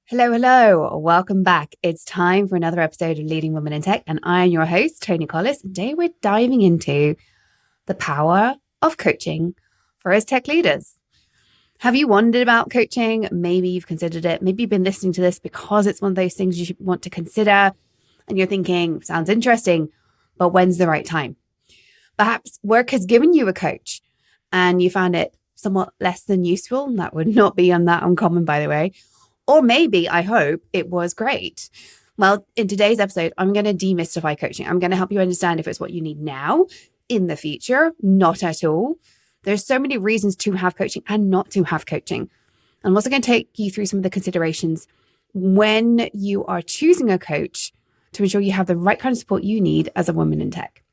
Hello, hello. Welcome back. It's time for another episode of Leading Women in Tech, and I am your host, Tony Collis. Today we're diving into the power of coaching for us tech leaders. Have you wondered about coaching? Maybe you've considered it. Maybe you've been listening to this because it's one of those things you should want to consider, and you're thinking, sounds interesting, but when's the right time? Perhaps work has given you a coach and you found it somewhat less than useful. That would not be that uncommon, by the way. Or maybe, I hope, it was great. Well, in today's episode, I'm going to demystify coaching. I'm going to help you understand if it's what you need now, in the future, not at all. There's so many reasons to have coaching and not to have coaching. I'm also going to take you through some of the considerations when you are choosing a coach to ensure you have the right kind of support you need as a woman in tech.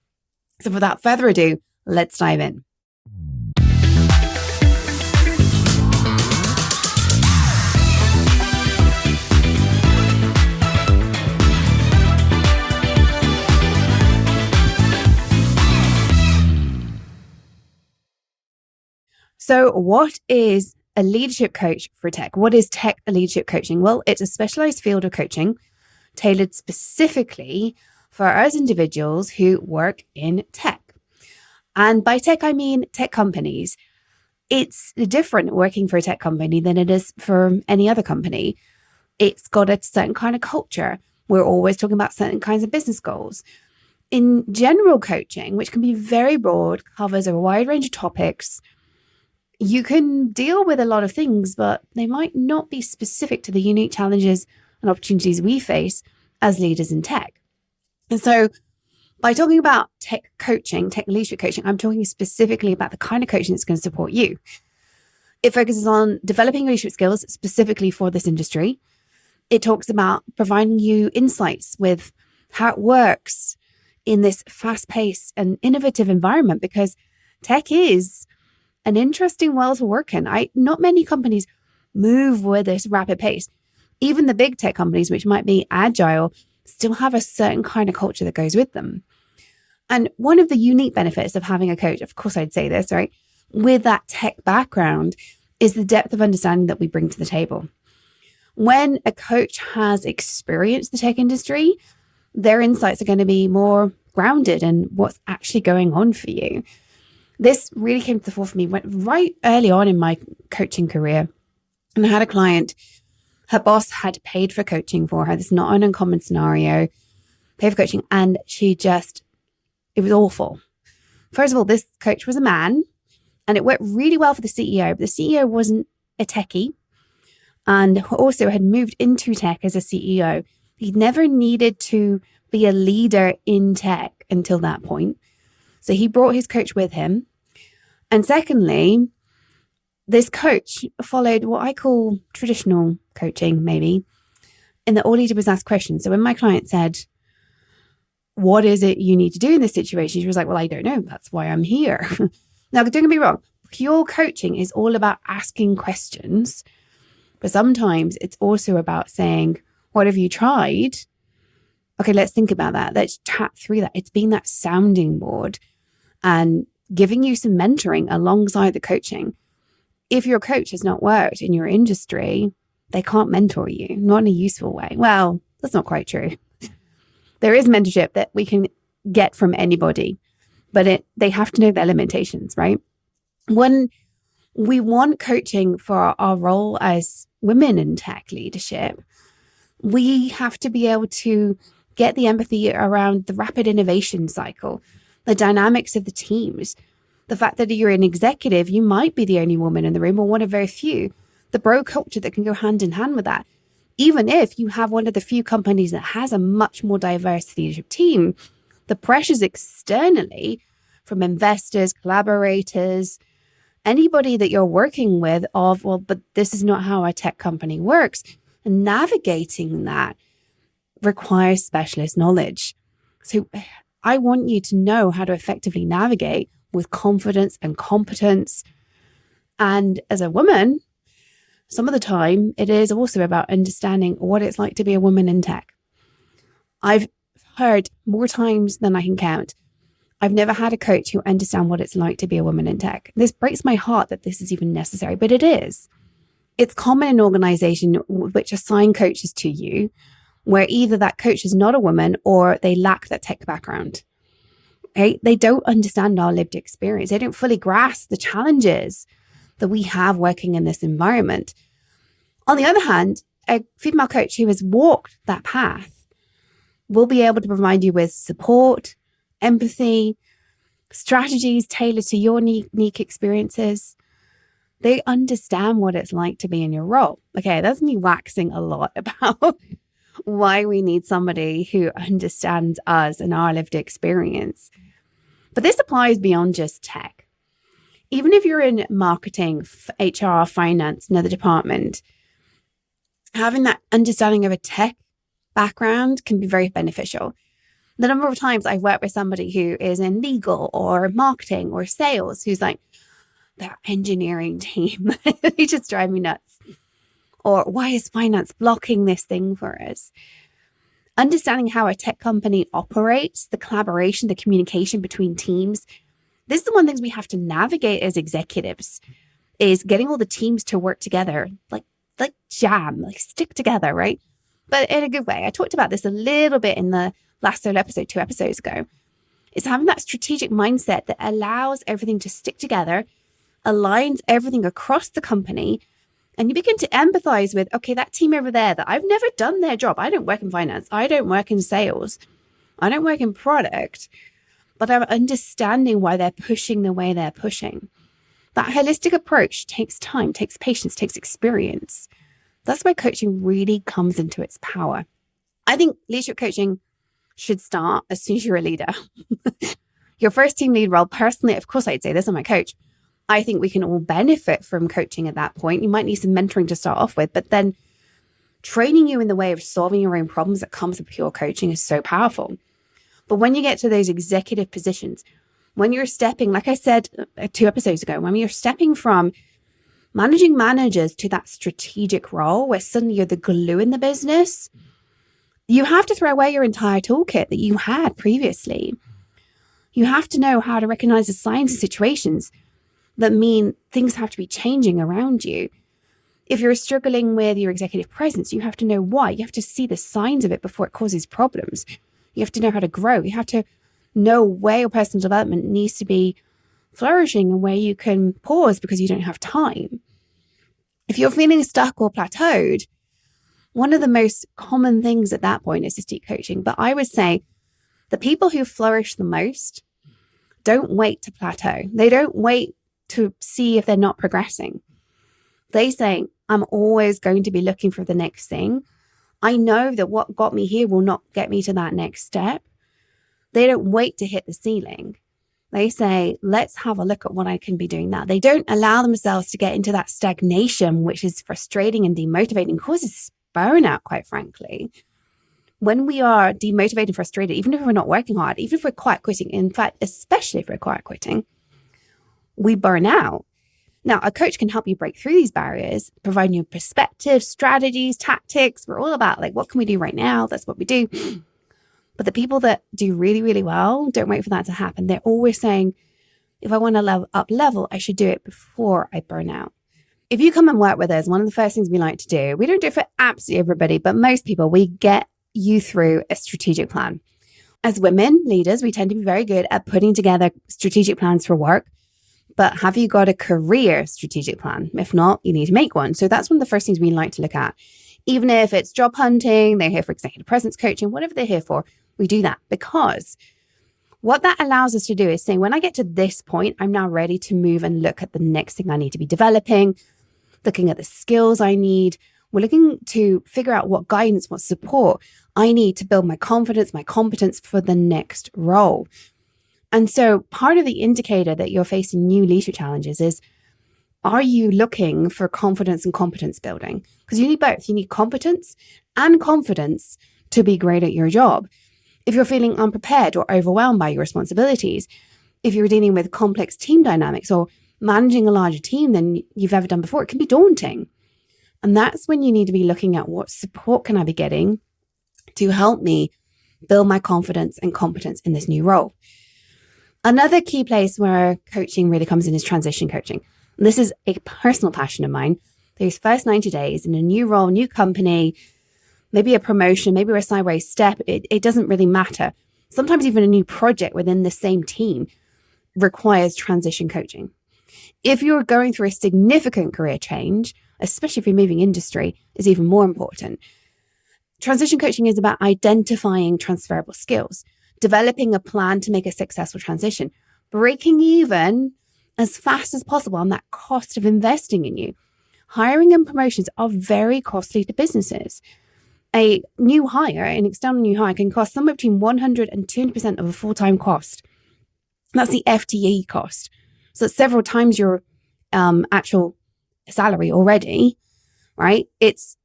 So without further ado, let's dive in. So what is a leadership coach for tech? What is tech leadership coaching? Well, it's a specialized field of coaching tailored specifically for us individuals who work in tech. And by tech, I mean tech companies. It's different working for a tech company than it is for any other company. It's got a certain kind of culture. We're always talking about certain kinds of business goals. In general coaching, which can be very broad, covers a wide range of topics, you can deal with a lot of things, but they might not be specific to the unique challenges and opportunities we face as leaders in tech. And so by talking about tech coaching, tech leadership coaching, I'm talking specifically about the kind of coaching that's going to support you. It focuses on developing leadership skills specifically for this industry. It talks about providing you insights with how it works in this fast-paced and innovative environment, because tech is an interesting world to work in. Not many companies move with this rapid pace. Even the big tech companies, which might be agile, still have a certain kind of culture that goes with them. And one of the unique benefits of having a coach, of course I'd say this, right, with that tech background, is the depth of understanding that we bring to the table. When a coach has experienced the tech industry, their insights are going to be more grounded in what's actually going on for you. This really came to the fore for me right early on in my coaching career. And I had a client, her boss had paid for coaching for her. This is not an uncommon scenario, paid for coaching. And it was awful. First of all, this coach was a man and it worked really well for the CEO, but the CEO wasn't a techie and also had moved into tech as a CEO. He'd never needed to be a leader in tech until that point. So he brought his coach with him. And secondly, this coach followed what I call traditional coaching, maybe, in that all he did was ask questions. So when my client said, what is it you need to do in this situation? She was like, well, I don't know. That's why I'm here. Now, don't get me wrong. Pure coaching is all about asking questions. But sometimes it's also about saying, what have you tried? Okay, let's think about that. Let's chat through that. It's being that sounding board and giving you some mentoring alongside the coaching. If your coach has not worked in your industry, they can't mentor you, not in a useful way. Well, that's not quite true. There is mentorship that we can get from anybody, but they have to know their limitations, right? When we want coaching for our role as women in tech leadership, we have to be able to get the empathy around the rapid innovation cycle, the dynamics of the teams, the fact that you're an executive, you might be the only woman in the room or one of very few, the bro culture that can go hand in hand with that. Even if you have one of the few companies that has a much more diverse leadership team, the pressures externally from investors, collaborators, anybody that you're working with of, well, but this is not how a tech company works. And navigating that requires specialist knowledge. So I want you to know how to effectively navigate with confidence and competence. And as a woman, some of the time it is also about understanding what it's like to be a woman in tech. I've heard more times than I can count, I've never had a coach who understands what it's like to be a woman in tech. This breaks my heart that this is even necessary, but it is. It's common in organization which assign coaches to you, where either that coach is not a woman or they lack that tech background. Okay? They don't understand our lived experience. They don't fully grasp the challenges that we have working in this environment. On the other hand, a female coach who has walked that path will be able to provide you with support, empathy, strategies tailored to your unique experiences. They understand what it's like to be in your role. Okay, that's me waxing a lot about why we need somebody who understands us and our lived experience. But this applies beyond just tech. Even if you're in marketing, HR, finance, another department, having that understanding of a tech background can be very beneficial. The number of times I've worked with somebody who is in legal or marketing or sales, who's like, their engineering team, they just drive me nuts. Or why is finance blocking this thing for us? Understanding how a tech company operates, the collaboration, the communication between teams. This is the one thing we have to navigate as executives, is getting all the teams to work together, like jam, like stick together, right? But in a good way. I talked about this a little bit in the last solo episode, 2 episodes ago. It's having that strategic mindset that allows everything to stick together, aligns everything across the company, and you begin to empathize with, okay, that team over there that I've never done their job. I don't work in finance. I don't work in sales. I don't work in product, but I'm understanding why they're pushing the way they're pushing. That holistic approach takes time, takes patience, takes experience. That's where coaching really comes into its power. I think leadership coaching should start as soon as you're a leader. Your first team lead role, personally, of course, I'd say this on my coach. I think we can all benefit from coaching at that point. You might need some mentoring to start off with, but then training you in the way of solving your own problems that comes with pure coaching is so powerful. But when you get to those executive positions, when you're stepping, like I said 2 episodes ago, when you're stepping from managing managers to that strategic role where suddenly you're the glue in the business, you have to throw away your entire toolkit that you had previously. You have to know how to recognize the signs and situations that mean things have to be changing around you. If you're struggling with your executive presence, you have to know why. You have to see the signs of it before it causes problems. You have to know how to grow. You have to know where your personal development needs to be flourishing and where you can pause because you don't have time. If you're feeling stuck or plateaued, one of the most common things at that point is to seek coaching. But I would say the people who flourish the most don't wait to plateau. They don't wait to see if they're not progressing. They say, I'm always going to be looking for the next thing. I know that what got me here will not get me to that next step. They don't wait to hit the ceiling. They say, let's have a look at what I can be doing now. They don't allow themselves to get into that stagnation, which is frustrating and demotivating, causes burnout, quite frankly. When we are demotivated and frustrated, even if we're not working hard, even if we're quiet quitting, in fact, especially if we're quiet quitting, we burn out. Now, a coach can help you break through these barriers, provide you perspective, strategies, tactics. We're all about like, what can we do right now? That's what we do. But the people that do really, really well, don't wait for that to happen. They're always saying, if I want to level, I should do it before I burn out. If you come and work with us, one of the first things we like to do, we don't do it for absolutely everybody, but most people, we get you through a strategic plan. As women leaders, we tend to be very good at putting together strategic plans for work. But have you got a career strategic plan? If not, you need to make one. So that's one of the first things we like to look at. Even if it's job hunting, they're here for executive presence coaching, whatever they're here for, we do that. Because what that allows us to do is say, when I get to this point, I'm now ready to move and look at the next thing I need to be developing, looking at the skills I need. We're looking to figure out what guidance, what support I need to build my confidence, my competence for the next role. And so part of the indicator that you're facing new leadership challenges is, are you looking for confidence and competence building? Because you need both. You need competence and confidence to be great at your job. If you're feeling unprepared or overwhelmed by your responsibilities, if you're dealing with complex team dynamics or managing a larger team than you've ever done before, it can be daunting. And that's when you need to be looking at what support can I be getting to help me build my confidence and competence in this new role. Another key place where coaching really comes in is transition coaching. This is a personal passion of mine. those first 90 days in a new role, new company, maybe a promotion, maybe a sideways step, it doesn't really matter. Sometimes even a new project within the same team requires transition coaching. If you're going through a significant career change, especially if you're moving industry, is even more important. Transition coaching is about identifying transferable skills, developing a plan to make a successful transition, breaking even as fast as possible on that cost of investing in you. Hiring and promotions are very costly to businesses. A new hire, an external new hire, can cost somewhere between 100 and 200% of a full-time cost. That's the FTE cost. So it's several times your actual salary already, right? It's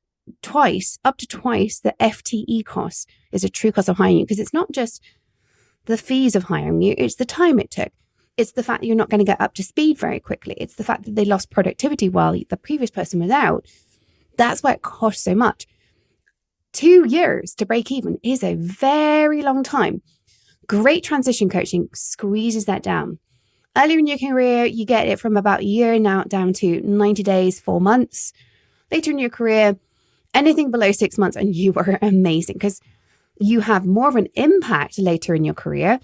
up to twice the FTE cost is a true cost of hiring you, because it's not just the fees of hiring you, it's the time it took. It's the fact that you're not going to get up to speed very quickly. It's the fact that they lost productivity while the previous person was out. That's why it costs so much. 2 years to break even is a very long time. Great transition coaching squeezes that down. Earlier in your career, you get it from about a year now down to 90 days, 4 months. Later in your career, anything below 6 months, and you are amazing because you have more of an impact later in your career.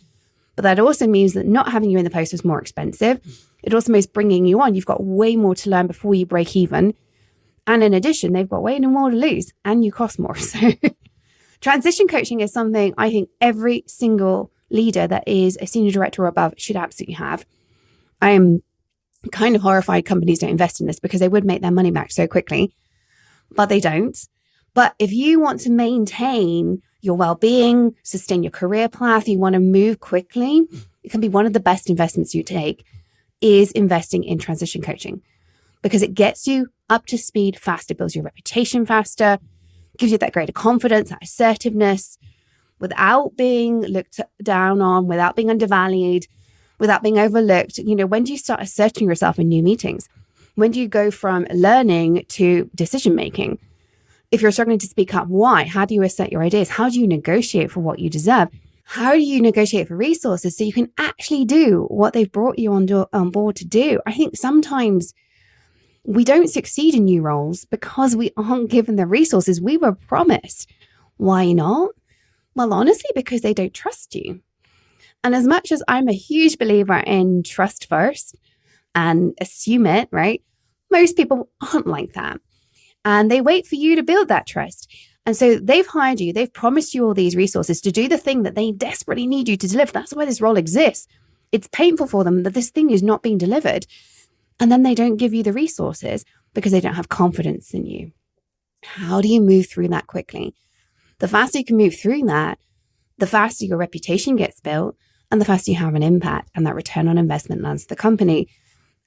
But that also means that not having you in the post was more expensive. It also means bringing you on, you've got way more to learn before you break even. And in addition, they've got way more to lose and you cost more. So transition coaching is something I think every single leader that is a senior director or above should absolutely have. I am kind of horrified companies don't invest in this because they would make their money back so quickly, but they don't. But if you want to maintain your well-being, sustain your career path, you want to move quickly, it can be one of the best investments you take is investing in transition coaching, because it gets you up to speed faster, builds your reputation faster, gives you that greater confidence, that assertiveness, without being looked down on, without being undervalued, without being overlooked. You know, when do you start asserting yourself in new meetings? When do you go from learning to decision-making? If you're struggling to speak up, why? How do you assert your ideas? How do you negotiate for what you deserve? How do you negotiate for resources so you can actually do what they've brought you on board to do? I think sometimes we don't succeed in new roles because we aren't given the resources we were promised. Why not? Well, honestly, because they don't trust you. And as much as I'm a huge believer in trust first and assume it, right? Most people aren't like that. And they wait for you to build that trust. And so they've hired you, they've promised you all these resources to do the thing that they desperately need you to deliver. That's why this role exists. It's painful for them that this thing is not being delivered. And then they don't give you the resources because they don't have confidence in you. How do you move through that quickly? The faster you can move through that, the faster your reputation gets built and the faster you have an impact and that return on investment lands to the company.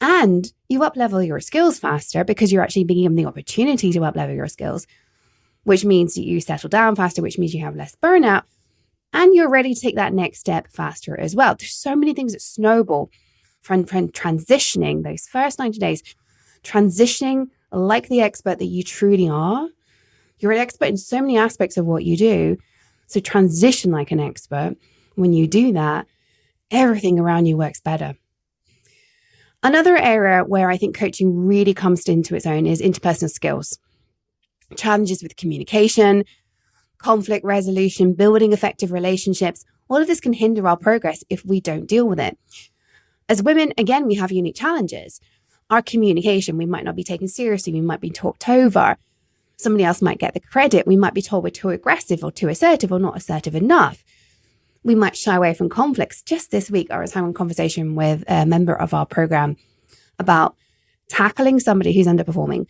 And you up-level your skills faster because you're actually being given the opportunity to up-level your skills, which means you settle down faster, which means you have less burnout, and you're ready to take that next step faster as well. There's so many things that snowball from transitioning those first 90 days, transitioning like the expert that you truly are. You're an expert in so many aspects of what you do. So transition like an expert. When you do that, everything around you works better. Another area where I think coaching really comes into its own is interpersonal skills. Challenges with communication, conflict resolution, building effective relationships. All of this can hinder our progress if we don't deal with it. As women, again, we have unique challenges. Our communication, we might not be taken seriously. We might be talked over. Somebody else might get the credit. We might be told we're too aggressive or too assertive or not assertive enough. We might shy away from conflicts. Just this week, I was having a conversation with a member of our program about tackling somebody who's underperforming.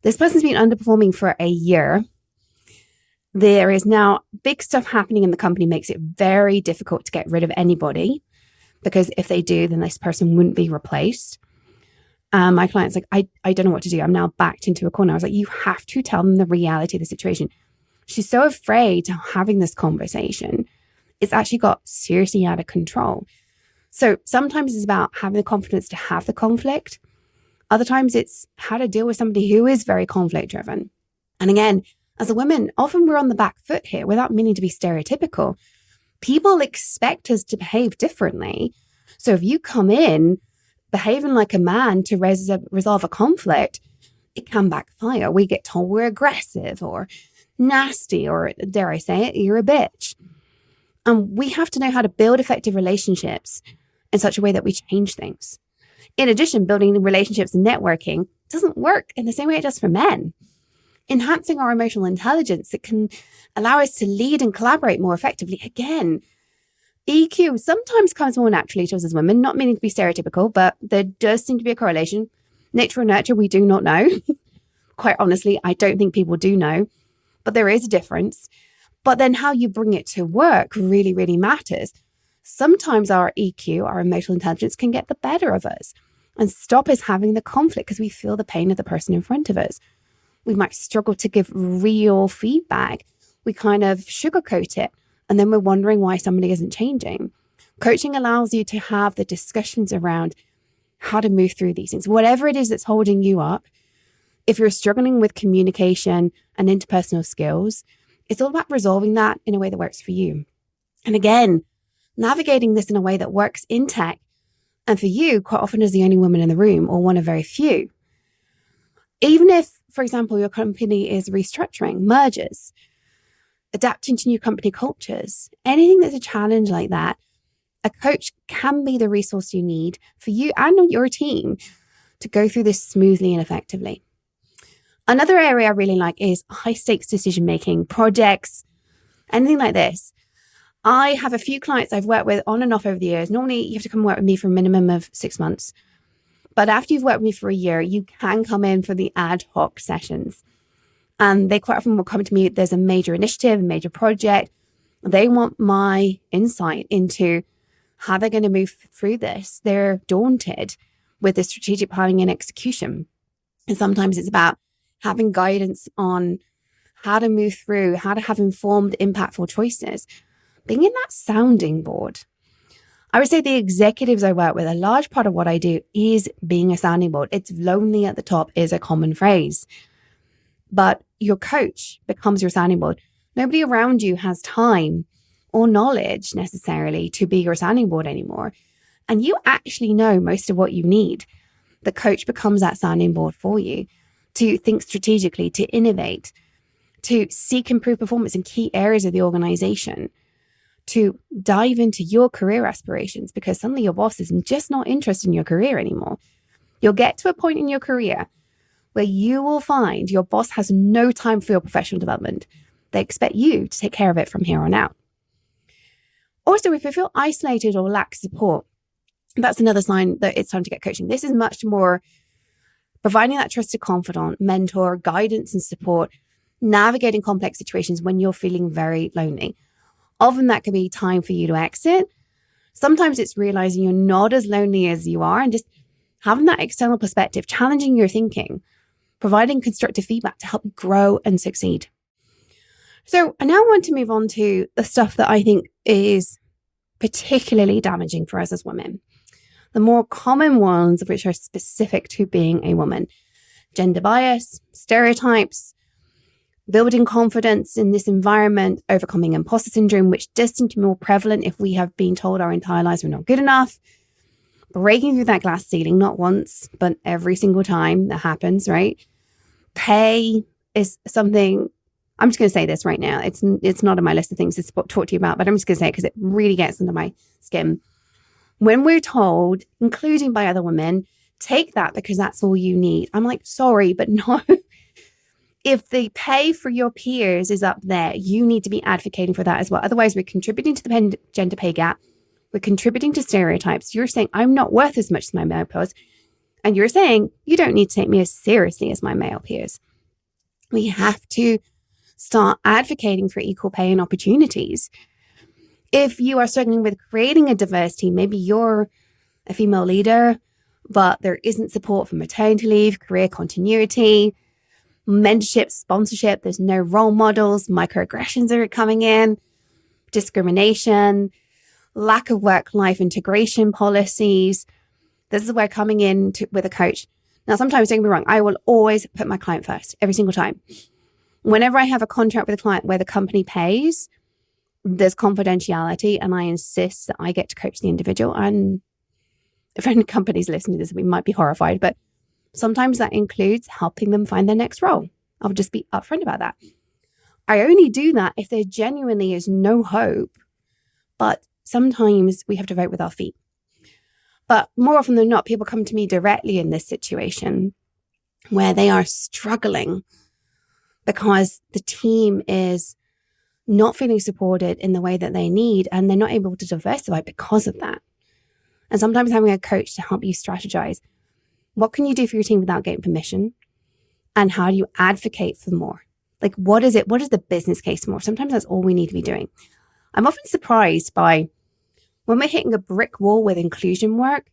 This person's been underperforming for a year. There is now big stuff happening in the company, makes it very difficult to get rid of anybody, because if they do, then this person wouldn't be replaced. My client's like, I don't know what to do. I'm now backed into a corner. I was like, you have to tell them the reality of the situation. She's so afraid of having this conversation. It's actually got seriously out of control. So sometimes it's about having the confidence to have the conflict. Other times it's how to deal with somebody who is very conflict driven. And again, as a woman, often we're on the back foot here without meaning to be stereotypical. People expect us to behave differently. So if you come in behaving like a man to resolve a conflict, it can backfire. We get told we're aggressive or nasty, or dare I say it, you're a bitch. And we have to know how to build effective relationships in such a way that we change things. In addition, building relationships and networking doesn't work in the same way it does for men. Enhancing our emotional intelligence, it can allow us to lead and collaborate more effectively. Again, EQ sometimes comes more naturally to us as women, not meaning to be stereotypical, but there does seem to be a correlation. Nature or nurture, we do not know. Quite honestly, I don't think people do know, but there is a difference. But then how you bring it to work really, really matters. Sometimes our EQ, our emotional intelligence, can get the better of us and stop us having the conflict because we feel the pain of the person in front of us. We might struggle to give real feedback. We kind of sugarcoat it, and then we're wondering why somebody isn't changing. Coaching allows you to have the discussions around how to move through these things. Whatever it is that's holding you up, if you're struggling with communication and interpersonal skills, it's all about resolving that in a way that works for you. And again, navigating this in a way that works in tech, and for you, quite often as the only woman in the room or one of very few. Even if, for example, your company is restructuring, mergers, adapting to new company cultures, anything that's a challenge like that, a coach can be the resource you need for you and your team to go through this smoothly and effectively. Another area I really like is high stakes decision making, projects, anything like this. I have a few clients I've worked with on and off over the years. Normally, you have to come work with me for a minimum of 6 months. But after you've worked with me for a year, you can come in for the ad hoc sessions. And they quite often will come to me, there's a major initiative, a major project. They want my insight into how they're going to move through this. They're daunted with the strategic planning and execution. And sometimes it's about having guidance on how to move through, how to have informed, impactful choices. Being in that sounding board. I would say the executives I work with, a large part of what I do is being a sounding board. It's lonely at the top is a common phrase, but your coach becomes your sounding board. Nobody around you has time or knowledge necessarily to be your sounding board anymore. And you actually know most of what you need. The coach becomes that sounding board for you to think strategically, to innovate, to seek improved performance in key areas of the organization, to dive into your career aspirations, because suddenly your boss is just not interested in your career anymore. You'll get to a point in your career where you will find your boss has no time for your professional development. They expect you to take care of it from here on out. Also, if you feel isolated or lack support, that's another sign that it's time to get coaching. This is much more providing that trusted confidant, mentor, guidance and support, navigating complex situations when you're feeling very lonely. Often that can be time for you to exit. Sometimes it's realizing you're not as lonely as you are and just having that external perspective, challenging your thinking, providing constructive feedback to help you grow and succeed. So I now want to move on to the stuff that I think is particularly damaging for us as women. The more common ones, which are specific to being a woman: gender bias, stereotypes, building confidence in this environment, overcoming imposter syndrome, which does seem to be more prevalent if we have been told our entire lives we're not good enough, breaking through that glass ceiling, not once, but every single time that happens, right? Pay is something, I'm just going to say this right now. It's not on my list of things to talk to you about, but I'm just going to say it because it really gets under my skin. When we're told, including by other women, take that because that's all you need. I'm like, sorry, but no. If the pay for your peers is up there, you need to be advocating for that as well. Otherwise, we're contributing to the gender pay gap. We're contributing to stereotypes. You're saying I'm not worth as much as my male peers. And you're saying you don't need to take me as seriously as my male peers. We have to start advocating for equal pay and opportunities. If you are struggling with creating a diverse team, maybe you're a female leader, but there isn't support for maternity leave, career continuity, mentorship, sponsorship, there's no role models, microaggressions are coming in, discrimination, lack of work-life integration policies. This is where coming in with a coach. Now, sometimes don't get me wrong, I will always put my client first, every single time. Whenever I have a contract with a client where the company pays, there's confidentiality, and I insist that I get to coach the individual. And if any companies listening to this, we might be horrified, but Sometimes that includes helping them find their next role. I'll just be upfront about that. I only do that if there genuinely is no hope, but sometimes we have to vote with our feet. But more often than not, people come to me directly in this situation where they are struggling because the team is not feeling supported in the way that they need, and they're not able to diversify because of that. And sometimes having a coach to help you strategize, what can you do for your team without getting permission? And how do you advocate for more? Like, what is it? What is the business case for more? Sometimes that's all we need to be doing. I'm often surprised by when we're hitting a brick wall with inclusion work,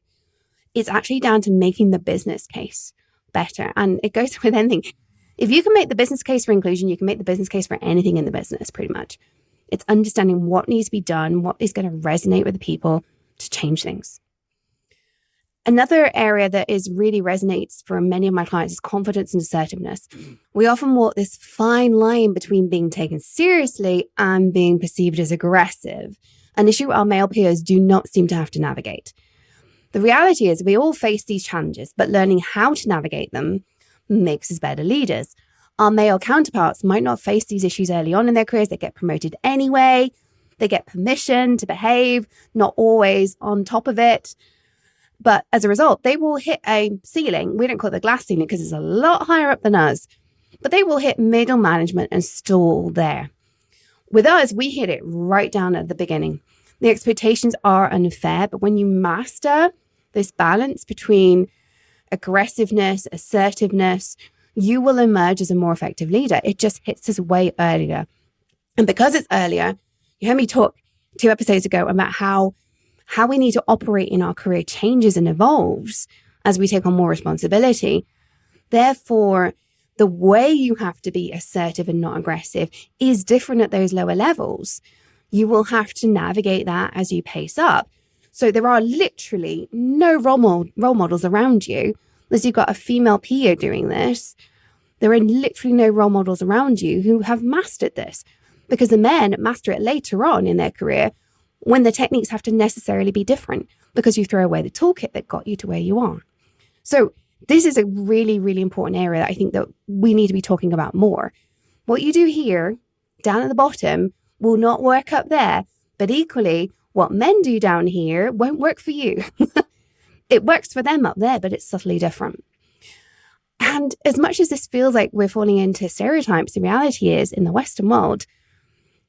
it's actually down to making the business case better. And it goes with anything. If you can make the business case for inclusion, you can make the business case for anything in the business, pretty much. It's understanding what needs to be done, what is going to resonate with the people to change things. Another area that really resonates for many of my clients is confidence and assertiveness. We often walk this fine line between being taken seriously and being perceived as aggressive, an issue our male peers do not seem to have to navigate. The reality is we all face these challenges, but learning how to navigate them makes us better leaders. Our male counterparts might not face these issues early on in their careers. They get promoted anyway. They get permission to behave, not always on top of it. But as a result, they will hit a ceiling. We don't call it the glass ceiling because it's a lot higher up than us. But they will hit middle management and stall there. With us, we hit it right down at the beginning. The expectations are unfair, but when you master this balance between aggressiveness, assertiveness, you will emerge as a more effective leader. It just hits us way earlier. And because it's earlier, you heard me talk 2 episodes ago about how we need to operate in our career changes and evolves as we take on more responsibility. Therefore, the way you have to be assertive and not aggressive is different at those lower levels. You will have to navigate that as you pace up. So there are literally no role models around you. Unless you've got a female PO doing this, there are literally no role models around you who have mastered this, because the men master it later on in their career when the techniques have to necessarily be different because you throw away the toolkit that got you to where you are. So this is a really, really important area that I think that we need to be talking about more. What you do here, down at the bottom, will not work up there, but equally, what men do down here won't work for you. It works for them up there, but it's subtly different. And as much as this feels like we're falling into stereotypes, the reality is in the Western world,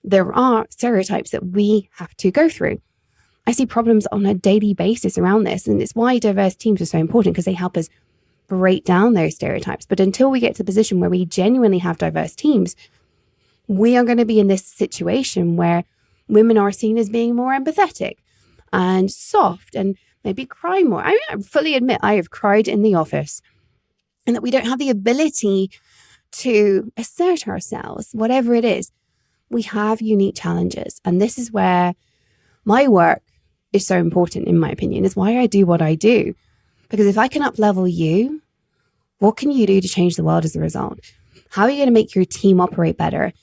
there are stereotypes that we have to go through. I see problems on a daily basis around this, and it's why diverse teams are so important, because they help us break down those stereotypes. But until we get to the position where we genuinely have diverse teams, we are going to be in this situation where women are seen as being more empathetic and soft and maybe cry more. I fully admit I have cried in the office, and that we don't have the ability to assert ourselves, whatever it is. We have unique challenges. And this is where my work is so important, in my opinion. It's why I do what I do. Because if I can up-level you, what can you do to change the world as a result? How are you going to make your team operate better?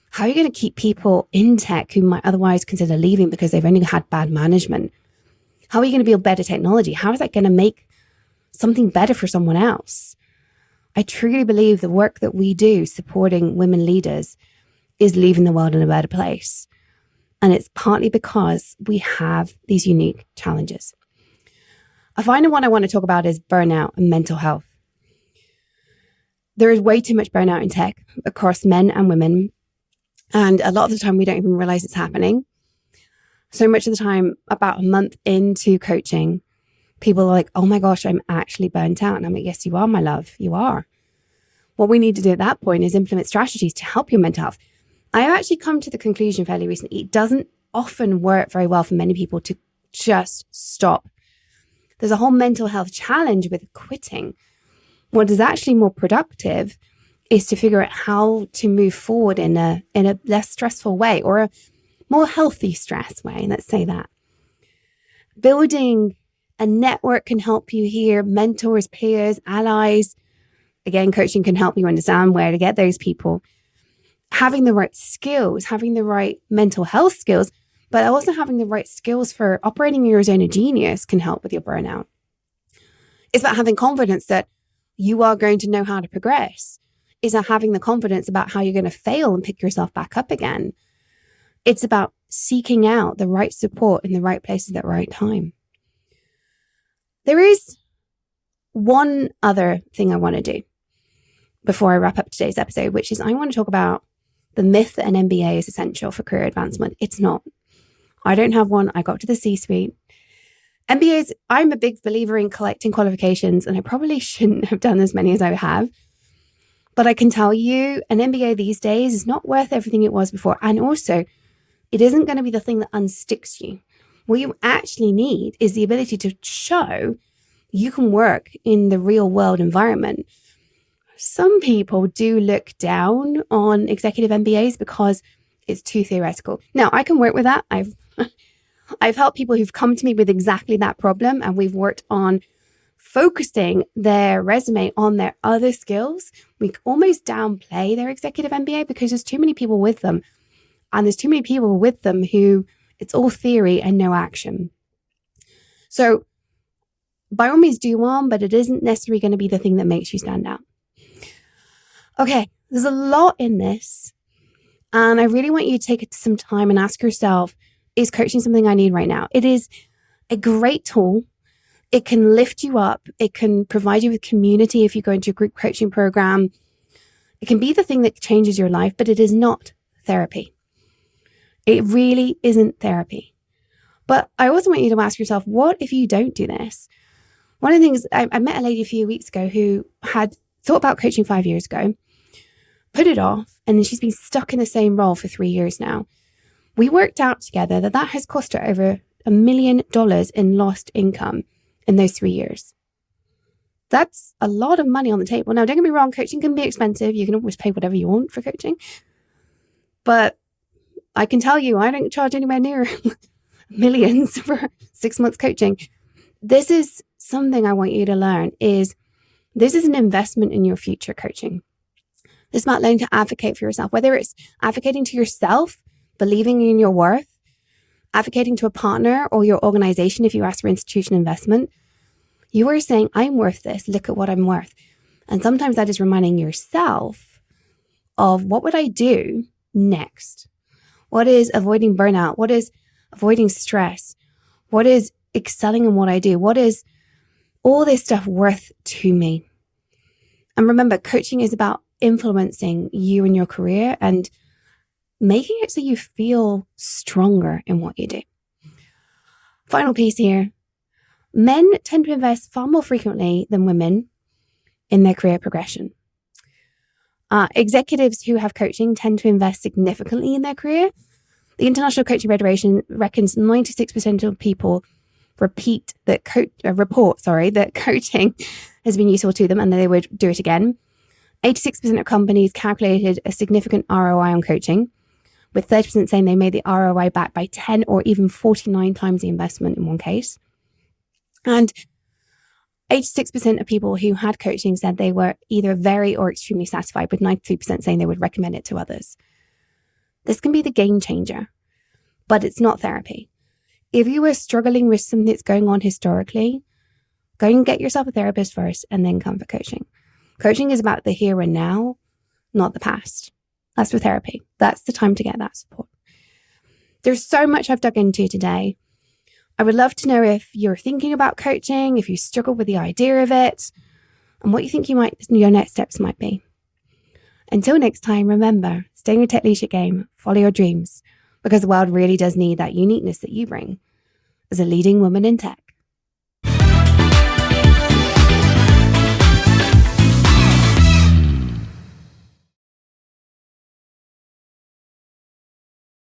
How are you going to keep people in tech who might otherwise consider leaving because they've only had bad management? How are you going to build better technology? How is that going to make something better for someone else? I truly believe the work that we do supporting women leaders is leaving the world in a better place. And it's partly because we have these unique challenges. A final one I want to talk about is burnout and mental health. There is way too much burnout in tech across men and women. And a lot of the time we don't even realize it's happening. So much of the time, about a month into coaching, people are like, oh my gosh, I'm actually burnt out. And I'm like, yes, you are, my love. You are. What we need to do at that point is implement strategies to help your mental health. I have actually come to the conclusion fairly recently, it doesn't often work very well for many people to just stop. There's a whole mental health challenge with quitting. What is actually more productive is to figure out how to move forward in a less stressful way, or a more healthy stress way. Let's say that. Building a network can help you here. Mentors, peers, allies. Again, coaching can help you understand where to get those people. Having the right skills, having the right mental health skills, but also having the right skills for operating your zone of genius can help with your burnout. It's about having confidence that you are going to know how to progress isn't having the confidence about how you're going to fail and pick yourself back up again. It's about seeking out the right support in the right place at the right time. There is one other thing I want to do before I wrap up today's episode, which is I want to talk about the myth that an MBA is essential for career advancement. It's not. I don't have one. I got to the C-suite. MBAs, I'm a big believer in collecting qualifications, and I probably shouldn't have done as many as I have. But I can tell you, an MBA these days is not worth everything it was before. And also, it isn't going to be the thing that unsticks you. What you actually need is the ability to show you can work in the real world environment. Some people do look down on executive MBAs because it's too theoretical. Now, I can work with that. I've helped people who've come to me with exactly that problem, and we've worked on focusing their resume on their other skills. We almost downplay their executive MBA because there's too many people with them. And there's too many people with them who it's all theory and no action. So by all means do one, but it isn't necessarily going to be the thing that makes you stand out. Okay, there's a lot in this. And I really want you to take some time and ask yourself, is coaching something I need right now? It is a great tool. It can lift you up. It can provide you with community if you go into a group coaching program. It can be the thing that changes your life, but it is not therapy. It really isn't therapy. But I also want you to ask yourself, what if you don't do this? One of the things, I met a lady a few weeks ago who had thought about coaching 5 years ago, put it off, and then she's been stuck in the same role for 3 years now. We worked out together that has cost her over $1 million in lost income in those 3 years. That's a lot of money on the table. Now, don't get me wrong, coaching can be expensive. You can always pay whatever you want for coaching. But I can tell you, I don't charge anywhere near millions for 6 months coaching. This is something I want you to learn is this is an investment in your future coaching. It's about learning to advocate for yourself, whether it's advocating to yourself, believing in your worth, advocating to a partner or your organization if you ask for institution investment. You are saying, I'm worth this. Look at what I'm worth. And sometimes that is reminding yourself of what would I do next? What is avoiding burnout? What is avoiding stress? What is excelling in what I do? What is all this stuff worth to me? And remember, coaching is about influencing you in your career and making it so you feel stronger in what you do. Final piece here. Men tend to invest far more frequently than women in their career progression. Executives who have coaching tend to invest significantly in their career. The International Coaching Federation reckons 96% of people report that coaching has been useful to them and that they would do it again. 86% of companies calculated a significant ROI on coaching, with 30% saying they made the ROI back by 10 or even 49 times the investment in one case. And 86% of people who had coaching said they were either very or extremely satisfied, with 93% saying they would recommend it to others. This can be the game changer, but it's not therapy. If you are struggling with something that's going on historically, go and get yourself a therapist first and then come for coaching. Coaching is about the here and now, not the past. That's for therapy. That's the time to get that support. There's so much I've dug into today. I would love to know if you're thinking about coaching, if you struggle with the idea of it, and what you think your next steps might be. Until next time, remember, stay in your tech leadership game, follow your dreams, because the world really does need that uniqueness that you bring as a leading woman in tech.